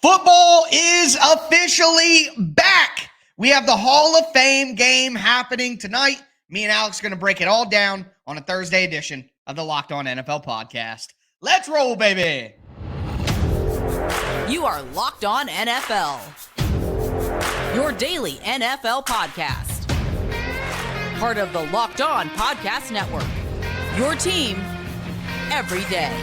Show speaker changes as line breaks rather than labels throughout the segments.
Football is officially back. We have the Hall of Fame game happening tonight. Me and Alex are going to break it all down on a Thursday edition of the Locked On NFL podcast. Let's roll, baby.
You are Locked On NFL, your daily NFL podcast. Part of the Locked On Podcast Network, your team every day.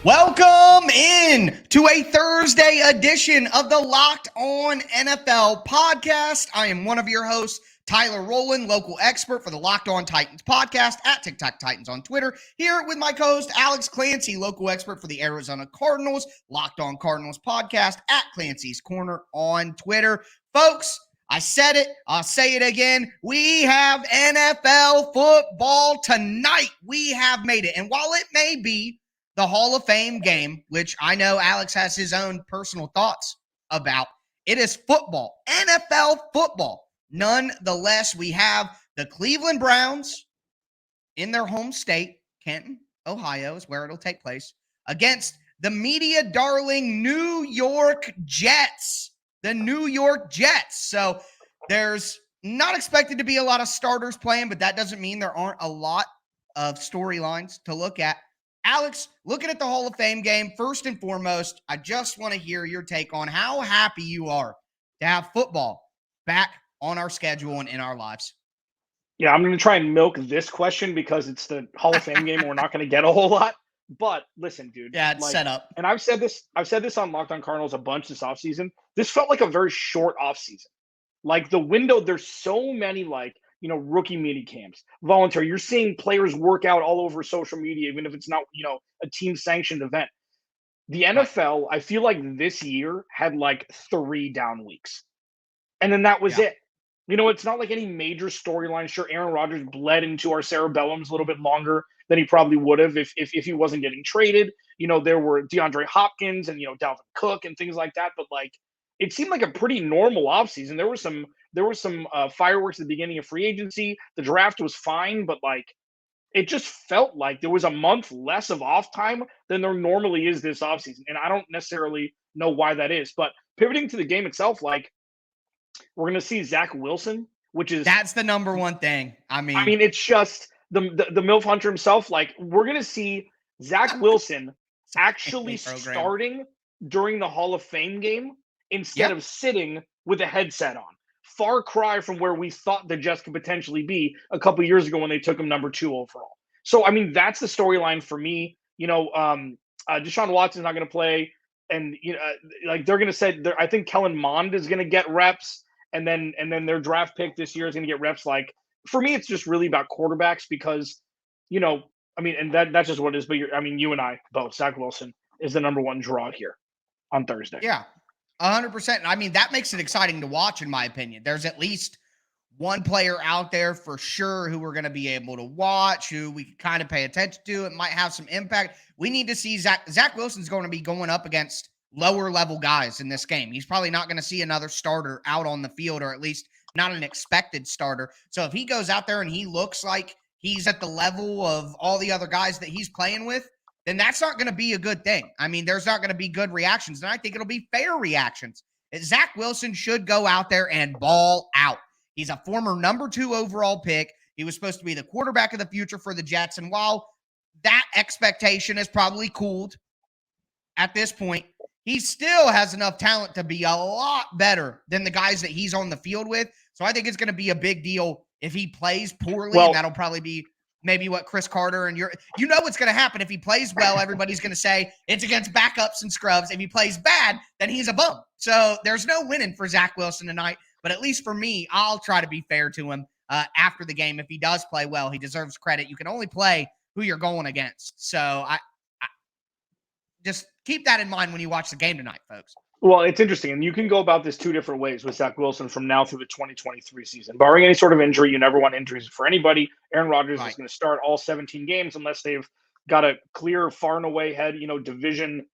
Welcome in to a Thursday edition of the Locked On NFL podcast. I am one of your hosts, Tyler Rowland, local expert for the Locked On Titans podcast at TikTok Titans on Twitter. Here with my co-host, Alex Clancy, local expert for the Arizona Cardinals, Locked On Cardinals podcast at Clancy's Corner on Twitter. Folks, I said it. I'll say it again. We have NFL football tonight. We have made it. And while it may be the Hall of Fame game, which I know Alex has his own personal thoughts about, it is football, NFL football. Nonetheless, we have the Cleveland Browns in their home state, Canton, Ohio is where it'll take place, against the media darling New York Jets. The New York Jets. So there's not expected to be a lot of starters playing, but that doesn't mean there aren't a lot of storylines to look at. Alex, looking at the Hall of Fame game, first and foremost, I just want to hear your take on how happy you are to have football back on our schedule and in our lives.
Yeah, I'm going to try and milk this question because it's the Hall of Fame game and we're not going to get a whole lot. But listen, dude.
Yeah, it's set up.
And I've said this on Locked On Cardinals a bunch this offseason. This felt like a very short offseason. Like the window, there's so many rookie mini camps, voluntary. You're seeing players work out all over social media, even if it's not, a team sanctioned event. The NFL, I feel like this year had like 3 down weeks. And then that was it. It's not like any major storyline. Sure, Aaron Rodgers bled into our cerebellums a little bit longer than he probably would have if he wasn't getting traded. There were DeAndre Hopkins and, Dalvin Cook and things like that. But it seemed like a pretty normal offseason. There was some fireworks at the beginning of free agency. The draft was fine, but it just felt like there was a month less of off time than there normally is this offseason. And I don't necessarily know why that is. But pivoting to the game itself, we're going to see Zach Wilson,
that's the number one thing. I mean,
it's just the MILF Hunter himself. We're going to see Zach Wilson actually starting during the Hall of Fame game instead of sitting with a headset on. Far cry from where we thought the Jets could potentially be a couple years ago when they took him number 2 overall. So, that's the storyline for me. Deshaun Watson's not going to play. And, they're going to say, I think Kellen Mond is going to get reps. And then their draft pick this year is going to get reps. For me, it's just really about quarterbacks because, and that's just what it is. But you and I both, Zach Wilson is the number 1 draw here on Thursday.
Yeah, 100%. That makes it exciting to watch, in my opinion. There's at least one player out there for sure who we're going to be able to watch, who we can kind of pay attention to. It might have some impact. We need to see Zach Wilson's going to be going up against lower level guys in this game. He's probably not going to see another starter out on the field, or at least not an expected starter. So if he goes out there and he looks like he's at the level of all the other guys that he's playing with, then that's not going to be a good thing. There's not going to be good reactions, and I think it'll be fair reactions. Zach Wilson should go out there and ball out. He's a former number 2 overall pick. He was supposed to be the quarterback of the future for the Jets, and while that expectation has probably cooled at this point, he still has enough talent to be a lot better than the guys that he's on the field with. So I think it's going to be a big deal if he plays poorly, and that'll probably be maybe what Chris Carter and what's going to happen. If he plays well, everybody's going to say it's against backups and scrubs. If he plays bad, then he's a bum. So there's no winning for Zach Wilson tonight. But at least for me, I'll try to be fair to him after the game. If he does play well, he deserves credit. You can only play who you're going against. So I just keep that in mind when you watch the game tonight, folks.
Well, it's interesting, and you can go about this 2 different ways with Zach Wilson from now through the 2023 season. Barring any sort of injury, you never want injuries for anybody. Aaron Rodgers is going to start all 17 games unless they've got a clear, far and away head, division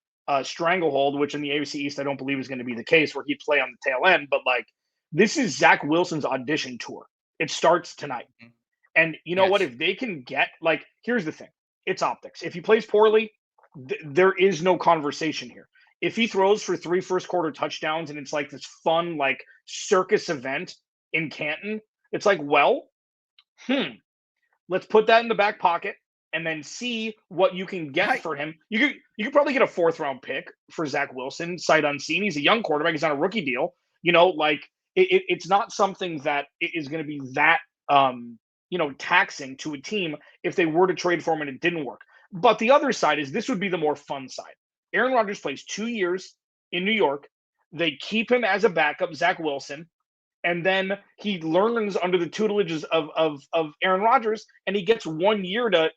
stranglehold, which in the AFC East I don't believe is going to be the case, where he'd play on the tail end. But this is Zach Wilson's audition tour. It starts tonight. And you know what?
Yes.
If they can get, like, here's the thing. It's optics. If he plays poorly, there is no conversation here. If he throws for 3 first quarter touchdowns and it's like this fun, like, circus event in Canton, it's like, well, let's put that in the back pocket and then see what you can get
Right.
for him. You could probably get a 4th round pick for Zach Wilson, sight unseen. He's a young quarterback. He's on a rookie deal. Like, it's not something that is going to be that taxing to a team if they were to trade for him and it didn't work. But the other side is, this would be the more fun side. Aaron Rodgers plays 2 years in New York. They keep him as a backup, Zach Wilson, and then he learns under the tutelages of Aaron Rodgers, and he gets 1 year to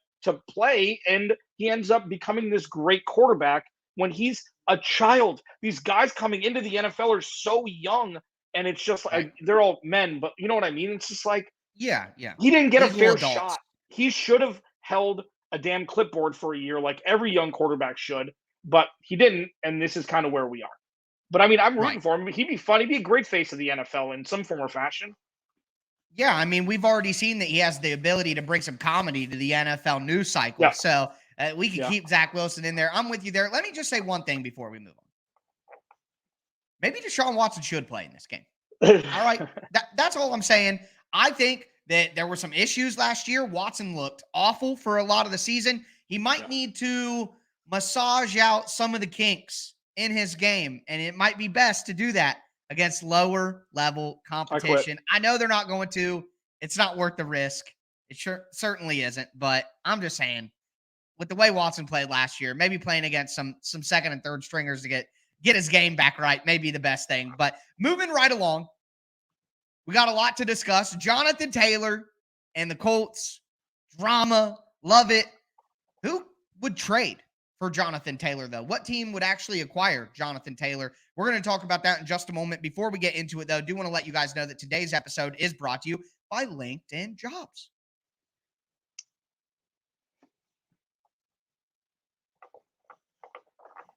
play, and he ends up becoming this great quarterback when he's a child. These guys coming into the NFL are so young, and it's just like,
Right.
they're all men, but you know what I mean? It's just like,
Yeah.
he didn't get a
Legal
fair
adults.
shot. He should have held a damn clipboard for a year like every young quarterback should, but he didn't, and this is kind of where we are. But I mean, I'm rooting
Right.
for him. He'd be fun. He'd be a great face of the NFL in some form or fashion.
Yeah, I mean, we've already seen that he has the ability to bring some comedy to the NFL news cycle.
Yeah.
So we can
Yeah.
keep Zach Wilson in there. I'm with you there. Let me just say one thing before we move on. Maybe Deshaun Watson should play in this game. All right. That's all I'm saying. I think that there were some issues last year. Watson looked awful for a lot of the season. He might need to massage out some of the kinks in his game, and it might be best to do that against lower level competition. I know they're not going to. It's not worth the risk. It certainly isn't, but I'm just saying, with the way Watson played last year, maybe playing against some second and third stringers to get his game back right may be the best thing. But moving right along, we got a lot to discuss. Johnathan Taylor and the Colts drama. Love it. Who would trade for Johnathan Taylor, though? What team would actually acquire Johnathan Taylor? We're going to talk about that in just a moment. Before we get into it, though, I do want to let you guys know that today's episode is brought to you by LinkedIn Jobs.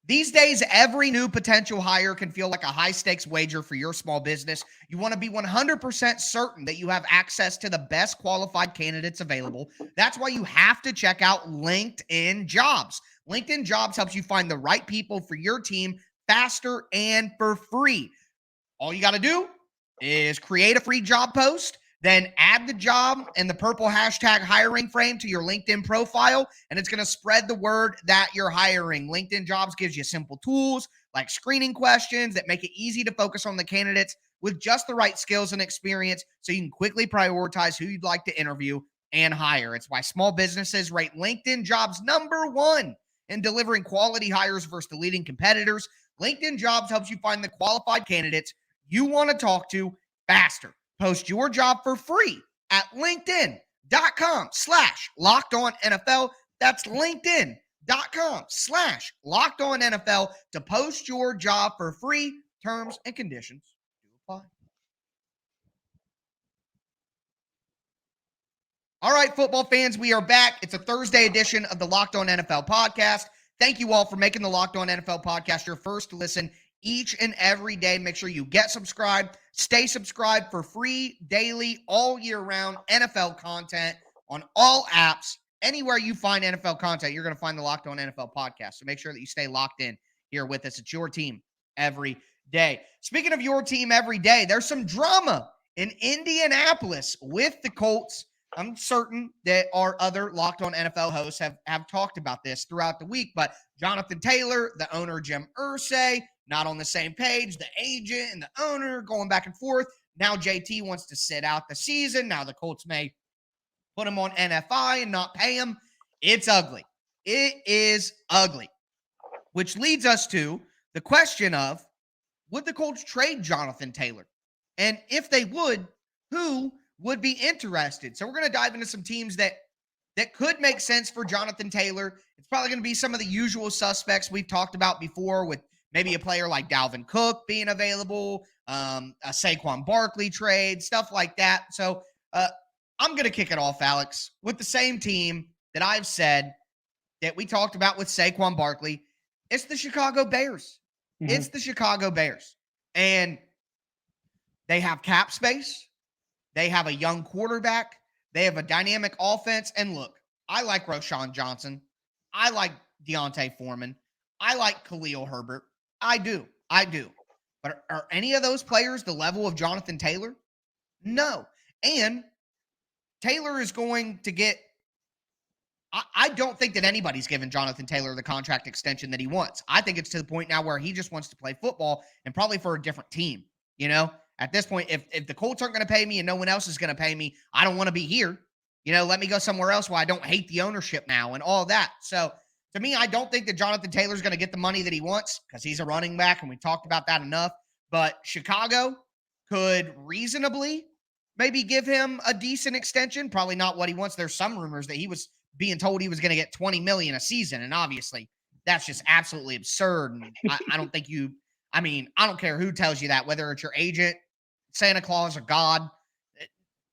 These days, every new potential hire can feel like a high-stakes wager for your small business. You want to be 100% certain that you have access to the best qualified candidates available. That's why you have to check out LinkedIn Jobs. LinkedIn Jobs helps you find the right people for your team faster and for free. All you got to do is create a free job post, then add the job and the purple hashtag hiring frame to your LinkedIn profile, and it's going to spread the word that you're hiring. LinkedIn Jobs gives you simple tools like screening questions that make it easy to focus on the candidates with just the right skills and experience so you can quickly prioritize who you'd like to interview and hire. It's why small businesses rate LinkedIn Jobs #1 in delivering quality hires versus the leading competitors. LinkedIn Jobs helps you find the qualified candidates you want to talk to faster. Post your job for free at linkedin.com/LockedOnNFL. That's linkedin.com/LockedOnNFL to post your job for free. Terms and conditions do apply. All right, football fans, we are back. It's a Thursday edition of the Locked On NFL podcast. Thank you all for making the Locked On NFL podcast your first listen each and every day. Make sure you get subscribed. Stay subscribed for free, daily, all year round NFL content on all apps. Anywhere you find NFL content, you're going to find the Locked On NFL podcast. So make sure that you stay locked in here with us. It's your team every day. Speaking of your team every day, there's some drama in Indianapolis with the Colts. I'm certain that our other Locked On NFL hosts have talked about this throughout the week, but Johnathan Taylor, the owner, Jim Irsay, not on the same page, the agent and the owner going back and forth. Now JT wants to sit out the season. Now the Colts may put him on NFI and not pay him. It's ugly. It is ugly, which leads us to the question of, would the Colts trade Johnathan Taylor? And if they would, who would be interested? So we're going to dive into some teams that could make sense for Johnathan Taylor. It's probably going to be some of the usual suspects we've talked about before, with maybe a player like Dalvin Cook being available, a Saquon Barkley trade, stuff like that. So I'm going to kick it off, Alex, with the same team that I've said that we talked about with Saquon Barkley. It's the Chicago Bears. Mm-hmm. It's the Chicago Bears. And they have cap space. They have a young quarterback. They have a dynamic offense. And look, I like Roshan Johnson. I like Deontay Foreman. I like Khalil Herbert. I do. But are any of those players the level of Johnathan Taylor? No. And Taylor is going to get I don't think that anybody's given Johnathan Taylor the contract extension that he wants. I think it's to the point now where he just wants to play football and probably for a different team. You know, at this point, if the Colts aren't going to pay me and no one else is going to pay me, I don't want to be here. You know, let me go somewhere else where I don't hate the ownership now and all that. So to me, I don't think that Johnathan Taylor's going to get the money that he wants because he's a running back, and we talked about that enough. But Chicago could reasonably maybe give him a decent extension. Probably not what he wants. There's some rumors that he was being told he was going to get $20 million a season. And obviously that's just absolutely absurd. And I don't think I don't care who tells you that, whether it's your agent, Santa Claus, or God,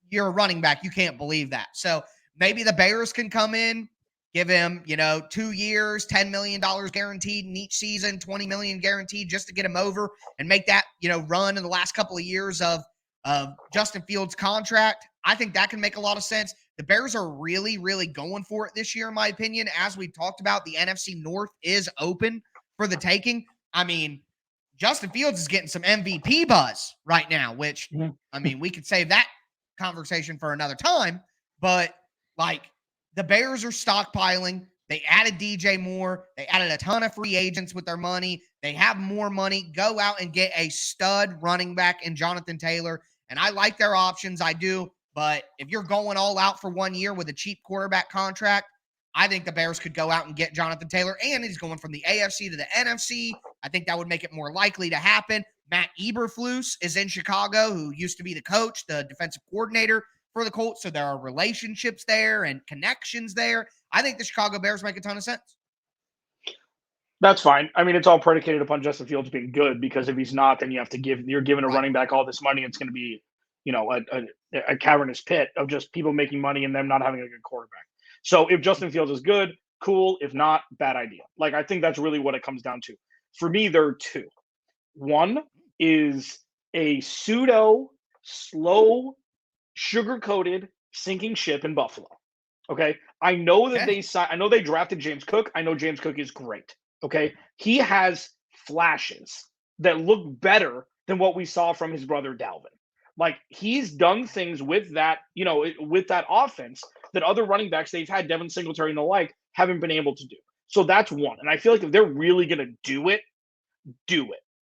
you're a running back. You can't believe that. So maybe the Bears can come in, give him, 2 years, $10 million guaranteed in each season, $20 million guaranteed just to get him over and make that, run in the last couple of years of Justin Fields' contract. I think that can make a lot of sense. The Bears are really, really going for it this year, in my opinion. As we talked about, the NFC North is open for the taking. I mean, Justin Fields is getting some MVP buzz right now, which, we could save that conversation for another time. But, the Bears are stockpiling. They added DJ Moore. They added a ton of free agents with their money. They have more money. Go out and get a stud running back in Johnathan Taylor. And I like their options. I do. But if you're going all out for 1 year with a cheap quarterback contract, I think the Bears could go out and get Johnathan Taylor. And he's going from the AFC to the NFC. I think that would make it more likely to happen. Matt Eberflus is in Chicago, who used to be the coach, the defensive coordinator for the Colts. So there are relationships there and connections there. I think the Chicago Bears make a ton of sense.
That's fine. I mean, it's all predicated upon Justin Fields being good, because if he's not, then you're giving a running back all this money. It's going to be, a cavernous pit of just people making money and them not having a good quarterback. So if Justin Fields is good, cool. If not, bad idea. I think that's really what it comes down to. For me, there are two. One is a pseudo, slow, sugar-coated sinking ship in Buffalo. Okay. I know that they drafted James Cook. I know James Cook is great. Okay. He has flashes that look better than what we saw from his brother Dalvin. He's done things with that, with that offense that other running backs they've had, Devin Singletary and the like, haven't been able to do. So that's one. And I feel like if they're really going to do it.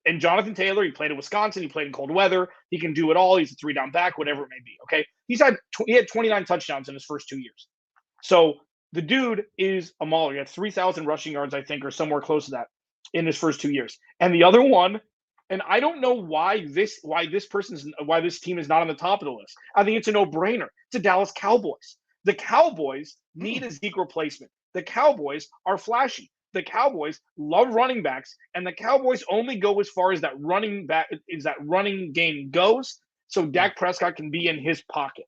And Johnathan Taylor, he played in Wisconsin. He played in cold weather. He can do it all. He's a 3-down back, whatever it may be. Okay. He had 29 touchdowns in his first 2 years. So the dude is a mauler. He had 3,000 rushing yards, I think, or somewhere close to that in his first 2 years. And the other one, and I don't know why this team is not on the top of the list. I think it's a no-brainer. It's the Dallas Cowboys. The Cowboys need a Zeke replacement. The Cowboys are flashy. The Cowboys love running backs, and the Cowboys only go as far as that running game goes, so Dak Prescott can be in his pocket.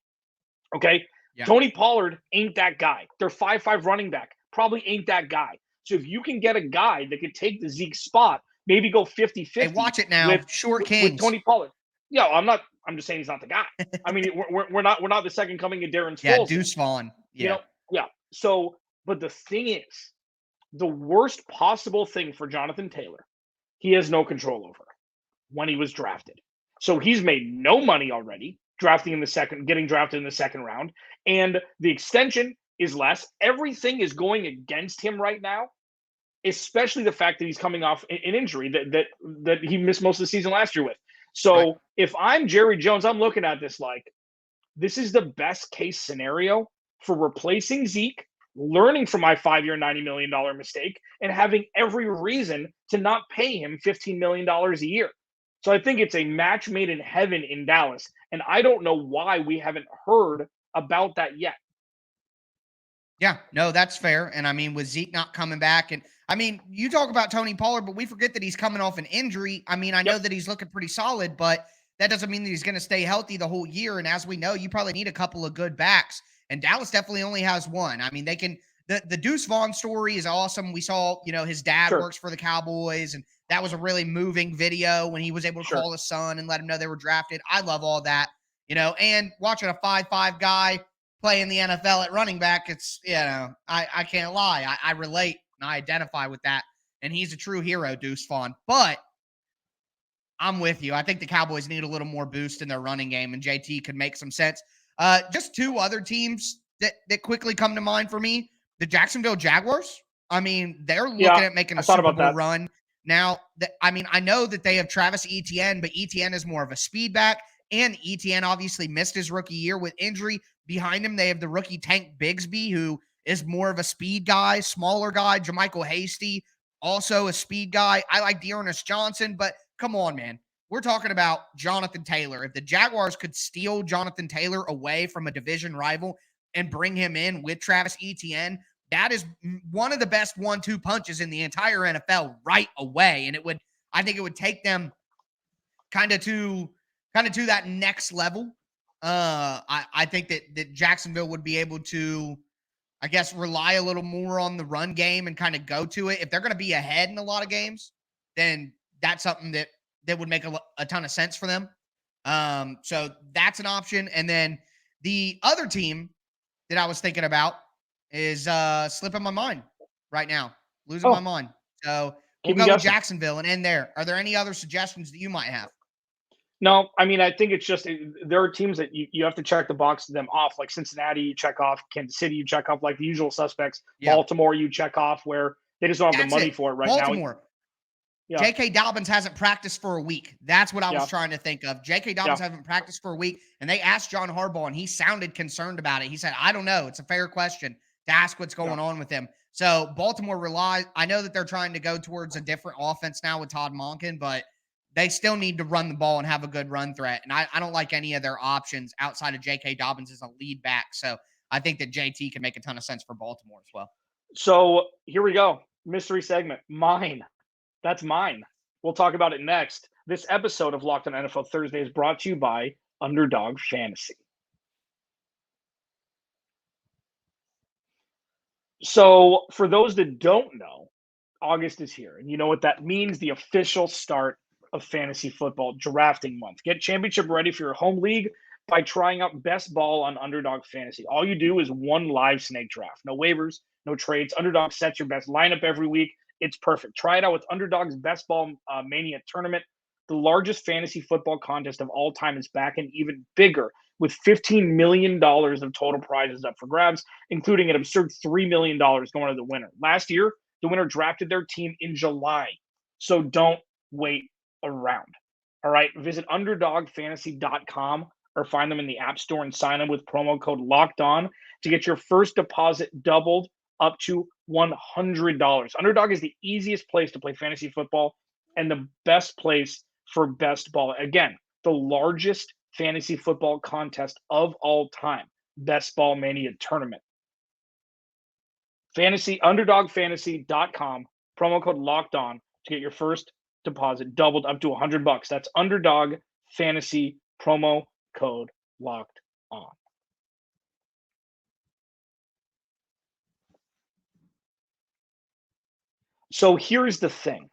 Okay? Yeah. Tony Pollard ain't that guy. Their 5'5" running back probably ain't that guy. So if you can get a guy that could take the Zeke spot, maybe go 50-50.
Hey, watch it now. Short Kings.
With Tony Pollard. Yeah, I'm just saying he's not the guy. I mean, we're not the second coming of Darren Sproles.
Yeah, Deuce Vaughn. Yeah.
Yeah. So, but the thing is, the worst possible thing for Johnathan Taylor, he has no control over when he was drafted. So he's made no money already getting drafted in the second round. And the extension is less. Everything is going against him right now, especially the fact that he's coming off an injury that he missed most of the season last year with. So If I'm Jerry Jones, I'm looking at this this is the best case scenario for replacing Zeke, learning from my 5-year, $90 million mistake, and having every reason to not pay him $15 million a year. So I think it's a match made in heaven in Dallas. And I don't know why we haven't heard about that yet.
Yeah, no, that's fair. And with Zeke not coming back, and you talk about Tony Pollard, but we forget that he's coming off an injury. I know that he's looking pretty solid, but that doesn't mean that he's going to stay healthy the whole year. And as we know, you probably need a couple of good backs. And Dallas definitely only has one. They can – the Deuce Vaughn story is awesome. We saw, his dad works for the Cowboys, and that was a really moving video when he was able to call his son and let him know they were drafted. I love all that, and watching a 5'5" guy play in the NFL at running back, it's, I can't lie. I relate and I identify with that. And he's a true hero, Deuce Vaughn. But I'm with you. I think the Cowboys need a little more boost in their running game, and JT could make some sense. Just two other teams that quickly come to mind for me. The Jacksonville Jaguars. I mean, they're looking at making a Super Bowl run. Now, I know that they have Travis Etienne, but Etienne is more of a speed back, and Etienne obviously missed his rookie year with injury. Behind him, they have the rookie Tank Bigsby, who is more of a speed guy, smaller guy. JaMychal Hasty, also a speed guy. I like Dearness Johnson, but come on, man. We're talking about Johnathan Taylor. If the Jaguars could steal Johnathan Taylor away from a division rival and bring him in with Travis Etienne, that is one of the best 1-2 punches in the entire NFL right away. And I think it would take them kind of to that next level. I think that Jacksonville would be able to, I guess, rely a little more on the run game and kind of go to it. If they're going to be ahead in a lot of games, then that's something that would make a ton of sense for them. So that's an option. And then the other team that I was thinking about is slipping my mind right now, losing my mind. So we'll go with Jacksonville and end there. Are there any other suggestions that you might have?
No, I mean, I think it's just there are teams that you have to check the box them off, like Cincinnati, you check off, Kansas City, you check off, like the usual suspects. Yeah. Baltimore, you check off where they just don't have the money for it right now.
Baltimore. Yeah. J.K. Dobbins hasn't practiced for a week. That's what I was trying to think of. J.K. Dobbins hasn't practiced for a week, and they asked John Harbaugh, and he sounded concerned about it. He said, I don't know. It's a fair question to ask what's going on with him. So Baltimore relies – I know that they're trying to go towards a different offense now with Todd Monken, but they still need to run the ball and have a good run threat. And I don't like any of their options outside of J.K. Dobbins as a lead back. So I think that JT can make a ton of sense for Baltimore as well.
So here we go. Mystery segment. Mine. That's mine. We'll talk about it next. This episode of Locked on NFL Thursday is brought to you by Underdog Fantasy. So for those that don't know, August is here. And you know what that means? The official start of fantasy football drafting month. Get championship ready for your home league by trying out best ball on Underdog Fantasy. All you do is one live snake draft. No waivers, no trades. Underdog sets your best lineup every week. It's perfect. Try it out with Underdog's Best Ball Mania Tournament. The largest fantasy football contest of all time is back, and even bigger, with $15 million of total prizes up for grabs, including an absurd $3 million going to the winner. Last year, the winner drafted their team in July. So don't wait around. All right, visit UnderdogFantasy.com or find them in the App Store and sign up with promo code LOCKEDON to get your first deposit doubled up to $100. Underdog is the easiest place to play fantasy football and the best place for best ball. Again, the largest fantasy football contest of all time, Best Ball Mania Tournament. UnderdogFantasy.com, promo code locked on to get your first deposit doubled up to $100. That's Underdog Fantasy, promo code locked on. So here's the thing.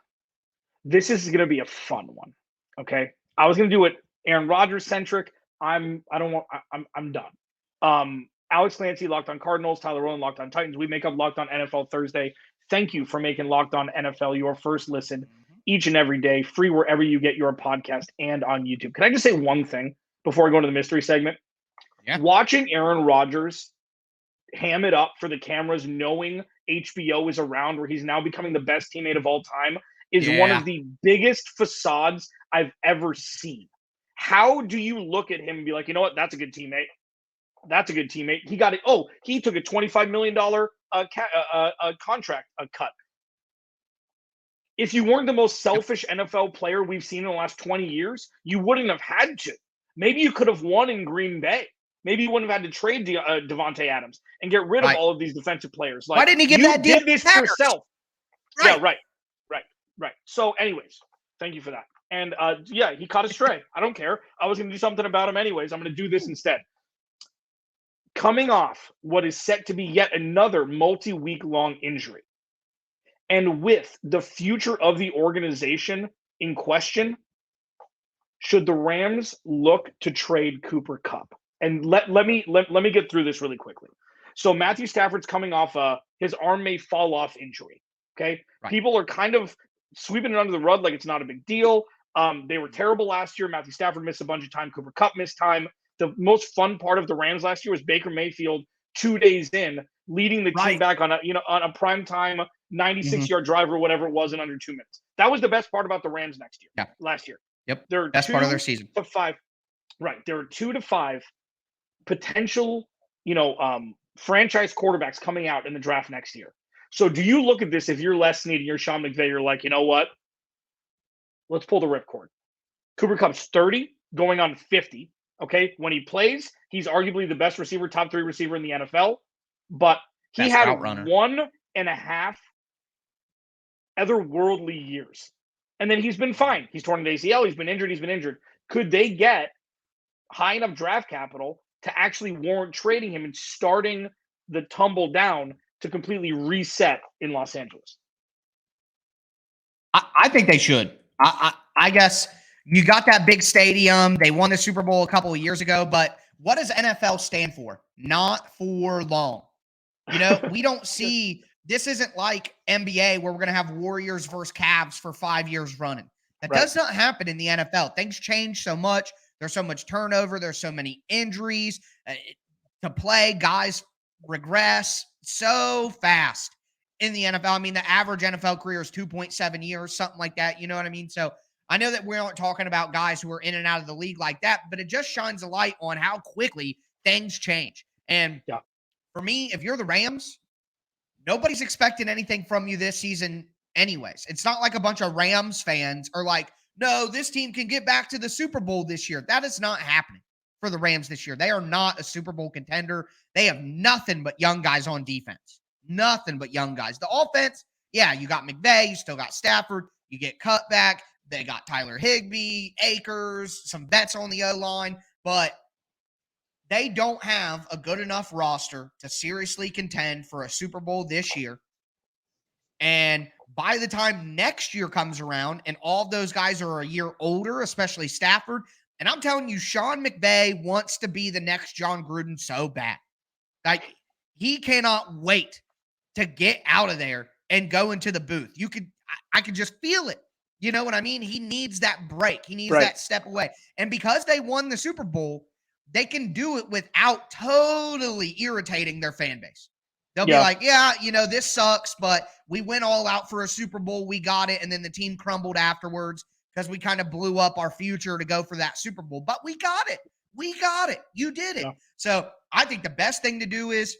This is going to be a fun one. Okay. I was going to do it Aaron Rodgers centric. I'm done. Alex Clancy, Locked on Cardinals, Tyler Rowland, Locked on Titans. We make up Locked on NFL Thursday. Thank you for making Locked on NFL your first listen each and every day, free wherever you get your podcast and on YouTube. Can I just say one thing before I go into the mystery segment? Yeah. Watching Aaron Rodgers ham it up for the cameras, knowing HBO is around, where he's now becoming the best teammate of all time, is one of the biggest facades I've ever seen. How do you look at him and be like, you know what, that's a good teammate? That's a good teammate. He got it. Oh, he took a $25 million contract cut. If you weren't the most selfish NFL player we've seen in the last 20 years, you wouldn't have had to. Maybe you could have won in Green Bay. Maybe you wouldn't have had to trade Devontae Adams and get rid of all of these defensive players. Like,
why didn't he give that deal?
You did this yourself. Right. Yeah, right. So anyways, thank you for that. And he caught a stray. I don't care. I was going to do something about him anyways. I'm going to do this instead. Coming off what is set to be yet another multi-week long injury, and with the future of the organization in question, should the Rams look to trade Cooper Kupp? And let me get through this really quickly. So Matthew Stafford's coming off his arm may fall off injury. Okay.
Right.
People are kind of sweeping it under the rug like it's not a big deal. They were terrible last year. Matthew Stafford missed a bunch of time. Cooper Kupp missed time. The most fun part of the Rams last year was Baker Mayfield 2 days in, leading the team back on a prime time 96-yard drive or whatever it was in under 2 minutes. That was the best part about the Rams last year.
Yep.
They're
best part of their season.
2 to 5. Right. There are 2 to 5 potential, franchise quarterbacks coming out in the draft next year. So do you look at this, if you're Les Snead and you're Sean McVay, you're like, you know what? Let's pull the ripcord. Cooper Kupp's 30, going on 50. Okay. When he plays, he's arguably the best receiver, top 3 receiver in the NFL. But he had 1.5 otherworldly years. And then he's been fine. He's torn an ACL. He's been injured. Could they get high enough draft capital to actually warrant trading him and starting the tumble down to completely reset in Los Angeles?
I think they should. I guess you got that big stadium. They won the Super Bowl a couple of years ago, but what does NFL stand for? Not for long. We don't see – this isn't like NBA where we're going to have Warriors versus Cavs for 5 years running. That does not happen in the NFL. Things change so much. There's so much turnover. There's so many injuries to play. Guys regress so fast in the NFL. I mean, the average NFL career is 2.7 years, something like that. You know what I mean? So I know that we aren't talking about guys who are in and out of the league like that, but it just shines a light on how quickly things change. And for me, if you're the Rams, nobody's expecting anything from you this season anyways. It's not like a bunch of Rams fans are like, no, this team can get back to the Super Bowl this year. That is not happening for the Rams this year. They are not a Super Bowl contender. They have nothing but young guys on defense. Nothing but young guys. The offense, you got McVay. You still got Stafford. You get cut back. They got Tyler Higbee, Akers, some vets on the O-line. But they don't have a good enough roster to seriously contend for a Super Bowl this year. And by the time next year comes around and all of those guys are a year older, especially Stafford, and I'm telling you, Sean McVay wants to be the next John Gruden so bad. Like, he cannot wait to get out of there and go into the booth. I could just feel it. You know what I mean? He needs that break. He needs that step away. And because they won the Super Bowl, they can do it without totally irritating their fan base. They'll be like, this sucks, but we went all out for a Super Bowl. We got it. And then the team crumbled afterwards because we kind of blew up our future to go for that Super Bowl. But we got it. We got it. You did it. Yeah. So I think the best thing to do is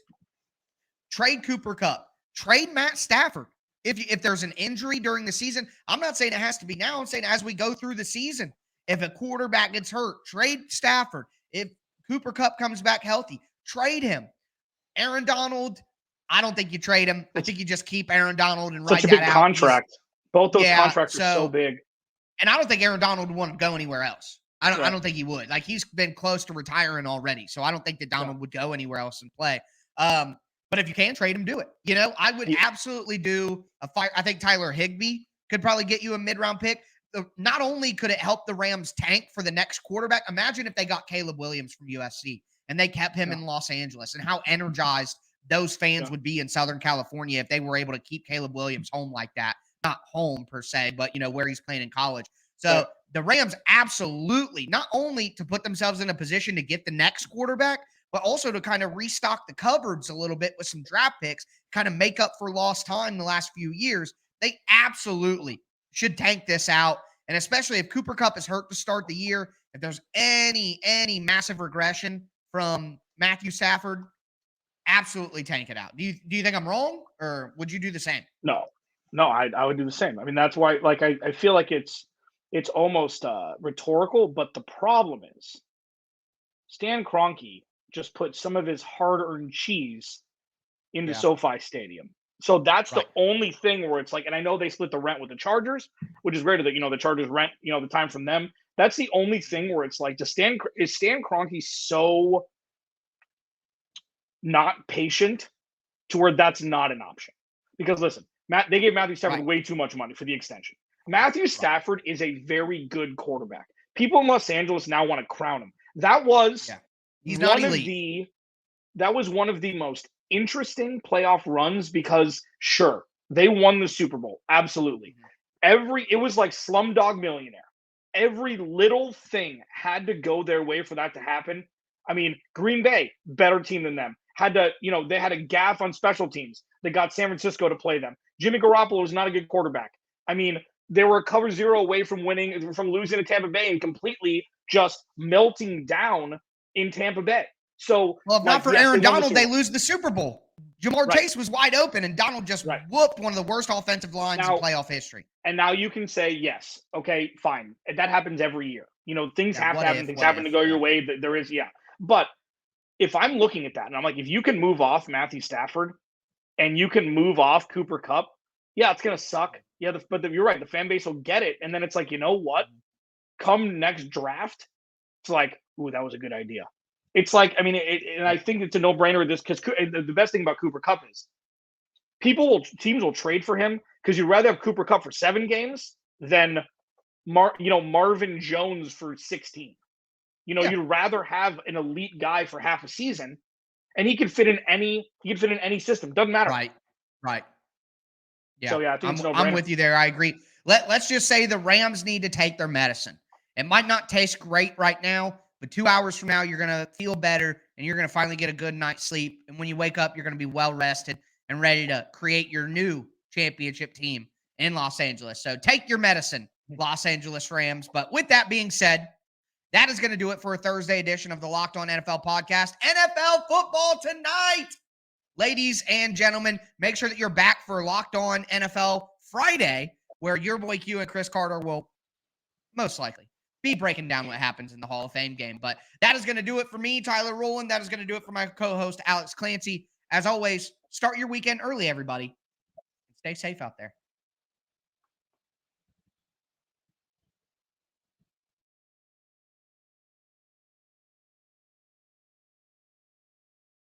trade Cooper Kupp, trade Matt Stafford. If there's an injury during the season, I'm not saying it has to be now. I'm saying as we go through the season, if a quarterback gets hurt, trade Stafford. If Cooper Kupp comes back healthy, trade him. Aaron Donald, I don't think you trade him. I think you just keep Aaron Donald and ride that out. Such a big
contract. Both those contracts are so big.
And I don't think Aaron Donald would want to go anywhere else. I don't think he would. Like, he's been close to retiring already. So I don't think that Donald would go anywhere else and play. But if you can trade him, do it. I would absolutely do a fight. I think Tyler Higbee could probably get you a mid-round pick. Not only could it help the Rams tank for the next quarterback, imagine if they got Caleb Williams from USC and they kept him in Los Angeles, and how energized those fans would be in Southern California if they were able to keep Caleb Williams home like that. Not home per se, but where he's playing in college. So the Rams absolutely, not only to put themselves in a position to get the next quarterback, but also to kind of restock the cupboards a little bit with some draft picks, kind of make up for lost time the last few years. They absolutely should tank this out. And especially if Cooper Kupp is hurt to start the year, if there's any massive regression from Matthew Stafford, absolutely tank it out. Do you think I'm wrong, or would you do the same?
No, I would do the same. I mean, that's why, I feel like it's almost rhetorical, but the problem is Stan Kroenke just put some of his hard-earned cheese into SoFi Stadium. So that's the only thing where it's like, and I know they split the rent with the Chargers, which is great that, the Chargers rent, the time from them. That's the only thing where it's like, is Stan Kroenke so not patient to where that's not an option? Because listen, they gave Matthew Stafford way too much money for the extension. Matthew Stafford is a very good quarterback. People in Los Angeles now want to crown him. That was
He's not
one of
elite.
the that was one of the most interesting playoff runs because sure, they won the Super Bowl. Absolutely. It was like Slumdog Millionaire. Every little thing had to go their way for that to happen. I mean, Green Bay, better team than them. They had a gaff on special teams. They got San Francisco to play them. Jimmy Garoppolo was not a good quarterback. I mean, they were a cover zero away from losing to Tampa Bay and completely just melting down in Tampa Bay. So,
Well, if
like,
not for
yes,
Aaron
they won the
Donald,
Super
they
Bowl.
lose the Super Bowl. Jamar
Right.
Chase was wide open, and Donald just
Right.
whooped one of the worst offensive lines
Now-
in playoff history.
And now you can say, yes, okay, fine. That happens every year. Things
Yeah,
have
what
to happen.
if,
Things
what
happen to
if,
go
yeah.
your way. There is, yeah. But if I'm looking at that and I'm like, if you can move off Matthew Stafford and you can move off Cooper Kupp, yeah, it's going to suck. Yeah, but you're right. The fan base will get it. And then it's like, you know what? Come next draft, it's like, ooh, that was a good idea. It's like, I mean, and I think it's a no-brainer because the best thing about Cooper Kupp is teams will trade for him because you'd rather have Cooper Kupp for 7 games than Marvin Jones for 16.
Yeah.
You'd rather have an elite guy for half a season, and he can fit in any system. Doesn't matter.
Right. Yeah.
So yeah, I think it's no-brainer.
I'm with you there. I agree. Let's just say the Rams need to take their medicine. It might not taste great right now, but 2 hours from now, you're going to feel better and you're going to finally get a good night's sleep. And when you wake up, you're going to be well rested and ready to create your new championship team in Los Angeles. So take your medicine, Los Angeles Rams. But with that being said, that is going to do it for a Thursday edition of the Locked On NFL podcast. NFL football tonight. Ladies and gentlemen, make sure that you're back for Locked On NFL Friday, where your boy Q and Chris Carter will most likely be breaking down what happens in the Hall of Fame game. But that is going to do it for me, Tyler Rowland. That is going to do it for my co-host, Alex Clancy. As always, start your weekend early, everybody. Stay safe out there.